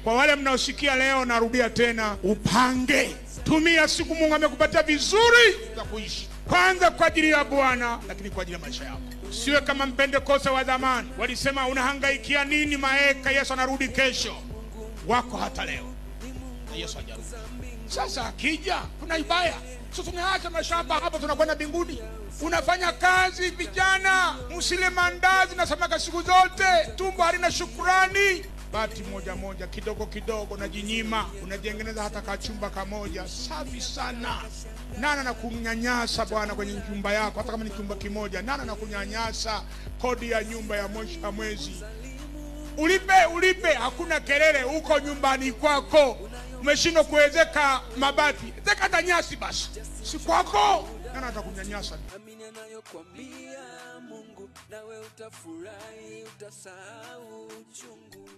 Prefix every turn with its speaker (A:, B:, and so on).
A: Kwa wale mnaosikia leo, narudia tena, upange. Tumia siku Mungu amekupatia vizuri za kuishi. Kwanza kwa ajili ya Bwana, lakini kwa ajili ya maisha yako. Siwe kama Mpentekoste wa zamani. Walisema unahangaikia nini maeka, Yesu anarudi kesho. Wako hata leo na Yesu hajarudi. Sasa akija kuna ibaya. Sasa tunaacha mashamba hapa, tunakwenda mbinguni. Unafanya kazi, vijana, msile mandazi na samaki siku zote. Tumbo halina shukrani. Bati moja moja, kidogo kidogo na jinyima. Unajengeneza hata kachumba kamoja, safi sana. Nana na kunyanyasa Bwana kwenye nyumba yako, hata kama ni chumba kimoja. Nana na kunyanyasa kodi ya nyumba ya mwezi. Ulipe, hakuna kelele huko nyumbani kwako. Umeshindwa kuwezeka mabati, zeka tanyasi basi. Si kwako, nana atakunyanyasa.
B: Amini anayokuambia Mungu, nawe utafurahi, utasahau uchungu.